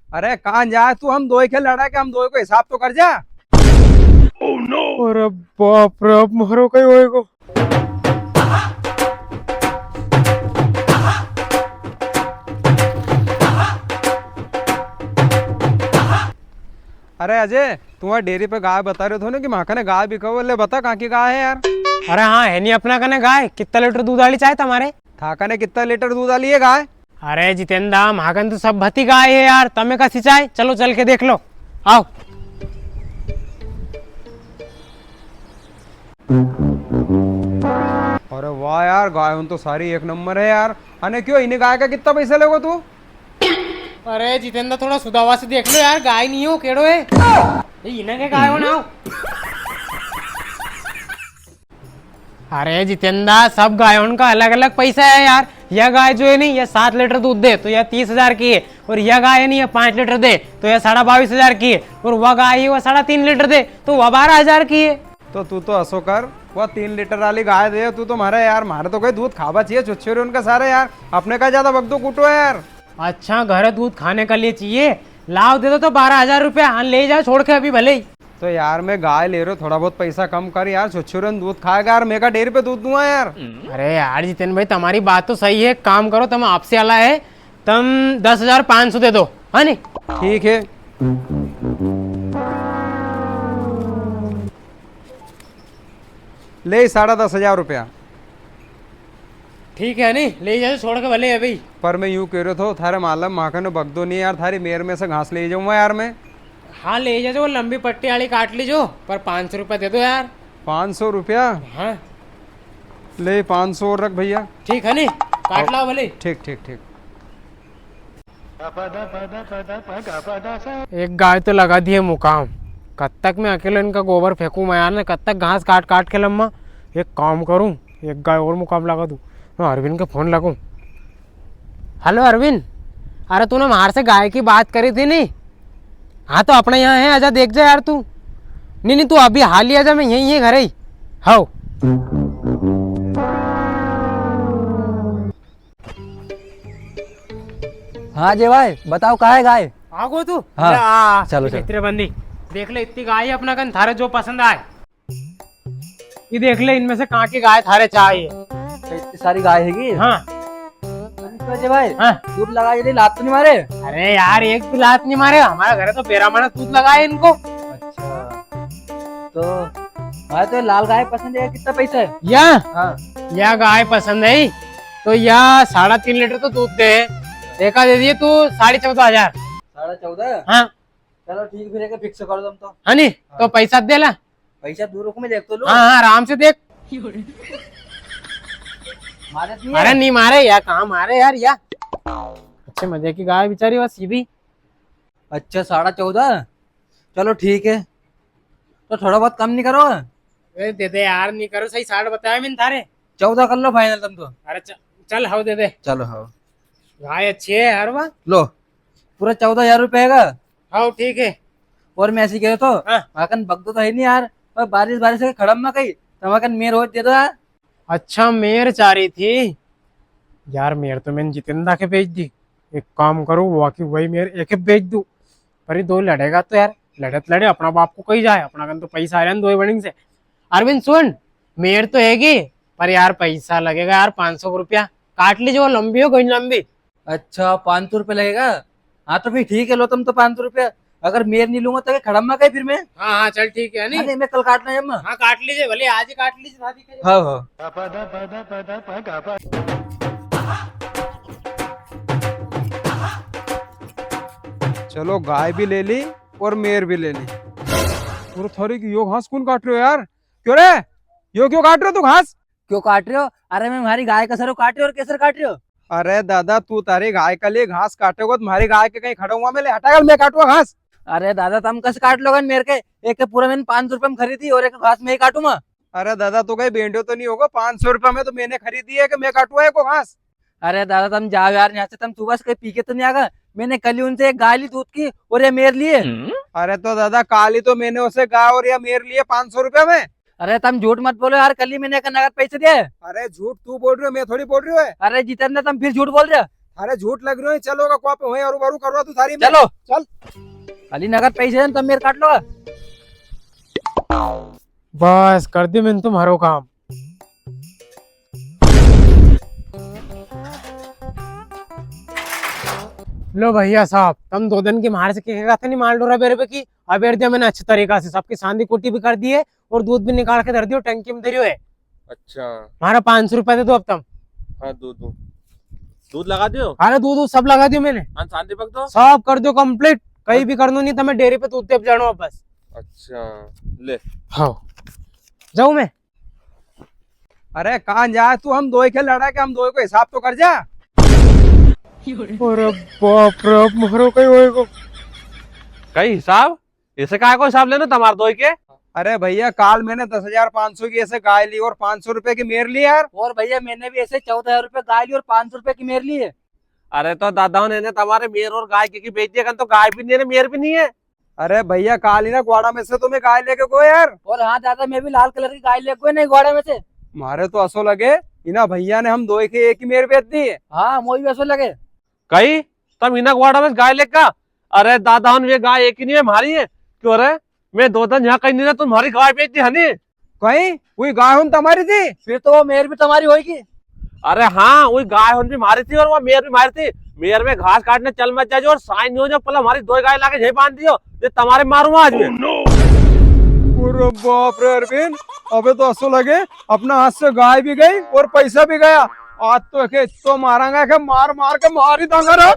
अरे कहाँ जाए तू, हम दो ही खेल लड़ा के हम दो को हिसाब तो कर जा। अरे बाप रे, अब मारो कहीं होएगा। अरे अजय, तुम्हारे डेयरी पे गाय बता रहे थे ना कि माँ ने गाय बिका, बोले बता कहाँ की गाय है यार। अरे हाँ है नहीं अपना कने गाय। कितना लीटर दूध वाली चाहे तुम्हारे? थाका ने कितना लीटर दूध डाली है गाय? अरे जितेंद्र, महाकन तो सब भती गाय है यार, तमें का सिंचाई। चलो चल के देख लो, आओ। अरे वाह यार, गाय तो सारी एक नंबर है यार। अने क्यों, इन्हें गाय का कितना पैसा लेगो तू? अरे जितेंद्र, थोड़ा सुदावा से देख लो यार, गाय नहीं हो केड़ो है इन्हें के गाय हो ना हो। अरे जितेंद्र, सब गायों का अलग अलग पैसा है यार। यह गाय जो है नहीं, यह 7 लीटर दूध दे तो यह 30,000 की है, और यह गाय है नहीं, यह 5 लीटर दे तो यह 22,500 की है, और वह गाय है वह 3.5 लीटर दे तो वह 12,000 की है। तो तू तो असो कर, वह 3 लीटर वाली गाय दे तू तो। मारे यार, मारे तो कोई दूध खावा चाहिए, छुच्छे उनका सारे यार। अपने का ज्यादा बगदो कुटो है यार। अच्छा, घर दूध खाने के लिए चाहिए, लाओ दे दो तो 12,000 रुपया। हाँ ले जाओ छोड़ के अभी भले ही। तो यार मैं गाय ले रहा हूँ, थोड़ा बहुत पैसा कम कर यार। छुच्छुरन दूध खाएगा यार, मेरा डेयरी पे दूध दूंगा यार। अरे यार जितेंद्र भाई, तुम्हारी बात तो सही है। काम करो, तुम आपसे आला है, तुम 10,500 दे दो, है नहीं? ठीक है, ले 10,500 रुपया। ठीक है नहीं, ले जाओ छोड़ के भले अभी। पर मैं यूं कह रहा था, थारे मालूम माखन ने बगदो नहीं यार, थारी मेर में से घास ले जाऊंगा यार मैं। हाँ ले जाओ, वो लंबी पट्टी वाली काट लीजो, पर 500 रुपया दे दो यार। 500 रुपया? हाँ ले 500 और रख भैया। ठीक है नहीं, काट लाओ भले। ठीक ठीक ठीक। एक गाय तो लगा दिए मुकाम। कब तक मैं अकेले इनका गोबर फेंकूं मैं यार, कब तक घास काट काट के लम्मा। एक काम करूं, एक गाय और मुकाम लगा दूं, मैं अरविंद के फोन लगूं। हेलो अरविंद, अरे तूने बाहर से गाय की बात करी थी नहीं? हाँ तो अपने यहाँ है, आजा देख जा यार तू। नहीं नहीं, तू अभी हाल ही आजा, मैं यहीं है घर ही। हाँ हाँ जय भाई, बताओ कहाँ है गाय? आगो तू। हाँ, आ, चलो, चलो। इतने बंदी देख ले, इतनी गाय है अपना कन, थारे जो पसंद आए ये देख ले, इनमें से कहाँ की गाय थारे चाहिए। इतनी सारी गाय हैगी? हाँ तो जय भाई, हाँ। दूध लगा ये लात तो नहीं मारे? अरे यार, एक भी लात नहीं मारे, हमारा घर तो पेरा माना दूध लगाए इनको। अच्छा, तो भाई तो लाल गाय पसंद है, कितना पैसा है? हाँ, यह गाय पसंद है तो यह 3.5 लीटर तो दूध दे। देखा दे दिए तू 14,500। 14.5? हाँ चलो ठीक, फिर एक फिक्स कर दो तुम तो। है नी, तो पैसा दे ला। पैसा दूर रुक में देख तो लो। हाँ हाँ, आराम से देख। मारे तो नहीं अरे है? नहीं मारे यार, कहाँ मारे यार, या अच्छे मजे की गाय बेचारी, बस सीधी। अच्छा 14.5, चलो ठीक है, तो थोड़ा बहुत कम नहीं करो? अरे दे दे यार, नहीं करो, सही 60 बताया मैंने थारे। 14 कर लो फाइनल तुम तो। अरे चल हाँ दे दे। चलो हाँ, गाय अच्छी है यार वाह। लो पूरा 14,000 रुपए है। हाँ ठीक है। और मैं ऐसी कह तो हाँ। माकन बगदो तो है नहीं यार, और बारिश बारिश के खड़म में कहीं तो माकन मेर हो दे दो यार। अच्छा मेर चाह रही थी यार, मेर तो मैंने जितेंद्र के भेज दी। एक काम करो, बाकी वही मेर एक भेज दू, पर ये दो लड़ेगा तो यार, लड़े अपना बाप को कही जाए, अपना कन तो पैसा आ रहा है दो बनिंग से। अरविंद सुन, मेर तो हैगी, पर यार पैसा लगेगा यार 500 रुपया। काट लीजिए, वो लंबी हो गई लंबी। अच्छा 500 रुपये लगेगा? हाँ तो फिर ठीक है, लो तुम तो 500 रुपया। अगर मेर नहीं लूंगा तो खड़म में कहीं फिर मैं। हाँ हाँ चल ठीक है नहीं। नहीं मैं कल काटना है। हाँ काट लीजिए भले, आज ही काट लीजिए शादी के। हाँ हाँ, चलो गाय भी ले ली और मेर भी ले ली। और थोड़ी की यो घास कौन काट रहे हो यार? क्यों रे, यो क्यों काट रहे हो तू घास? क्यों काट रहे हो? अरे मैं हमारी गाय का सर काट रहे हो और केसर काट रहे हो? अरे दादा, तू तारी गाय के लिए घास काटेगा, तुम्हारी गाय के कहीं खड़ा हुआ मैं ले हटाकर मैं काटूंगा घास। अरे दादा तुम कैसे काट लोगे मेरे के? एक के पूरा मैंने 500 रुपये में खरीदी और एक घास में ही काटूंगा। अरे दादा, तो कहीं बेंडो तो नहीं होगा? 500 रुपये में तो मैंने खरीदी है कि मैं काटूंगा को घास? अरे दादा तुम जाओ यार यहाँ से, तुम सुबह से कहीं पी के तो नहीं आगा? मैंने कल ही उनसे एक गाय ली दूध की और ये मेर लिए। अरे तो दादा, काली तो मैंने उसे गाय और या मेर लिए 500 रुपये में। अरे तुम झूठ मत बोलो यार, कल ही मैंने नगद पैसे दिए। अरे झूठ तू बोल रही हो, मैं थोड़ी बोल रही हूँ। अरे जितेंद्र तुम फिर झूठ बोल रहे हो। अरे झूठ लग रही है, चलो का कॉप हुए अरू बरू करवा तू थारी में। चलो चल। अली नगद पैसे हैं तब मेरे काट लो। बस कर दी मैंने तुम्हारो काम। लो भैया साहब, तुम 2 दिन की मार से क्या था नहीं माल डोरा बेरे पे की अबेर दिया मैंने अच्छे तरीका से, सबकी सांदी कुटी भी कर दी है और दूध भी निकाल के धर दियो, टंकी में धरियो है। अच्छा हमारा 500 रुपए दे दो अब तुम। हाँ दूध लगा दियो। अरे दूध सब लगा दियो मैंने, शांति पक दो। सब कर दो कंप्लीट, कहीं भी करना नहीं, तुम्हें डेयरी पे दूध दे जानो बस। अच्छा ले। हाँ जाऊं मैं। अरे कहाँ जा तू, हम दो के लड़ा के हम दो को हिसाब तो कर जा। अरे बाप रे, अब मारो कहीं होएगा। कई हिसाब इसे काय को हिसाब लेना तुम्हारे दो के। अरे भैया काल मैंने 10,500 की ऐसे गाय ली और 500 रुपए की मेर ली यार। और भैया मैंने भी ऐसे 14,000 रुपए गाय ली और 500 रुपए की मेरे लिए। अरे तो दादाओं ने तुम्हारे मेर और गाय की बेच दिया, तो गाय भी नहीं है मेर भी नहीं है। अरे भैया काल ही ना ग्वाड़ा में से तुम्हें गाय लेके गो यार। और हाँ दादा मैं भी लाल कलर की गाय ले कोई नहीं घोड़े में से। मारे तो असो लगे इना भैया ने हम दो के एक ही मेर बेच दी। हाँ मोई भी ऐसा लगे। कई तुम इना ग्वाड़ा में गाय लेकर। अरे दादाओं ये गाय एक ही नहीं है हमारी है। क्यों रे मैं 2 दिन यहाँ कहीं नहीं, तुम्हारी गाय बेच दी हनी। कहीं वही गाय हूं तुम्हारी थी। फिर तो वो मेर भी तुम्हारी होगी। अरे हाँ वही गाय हन भी मारी थी और वो मेर भी मारी थी। मेर में घास काटने चल मत जाओ और साइन नहीं हो जाओ, पहले हमारी 2 गाय लाके यहीं बांध दियो, ये तुम्हारे मारूंगा आज में। अरे बाप रे अरविंद, अबे तो असो लगे अपना हाथ से गाय भी गई और पैसा भी गया। आज तो मारांगा के मार मार के मार ही दूंगा रे।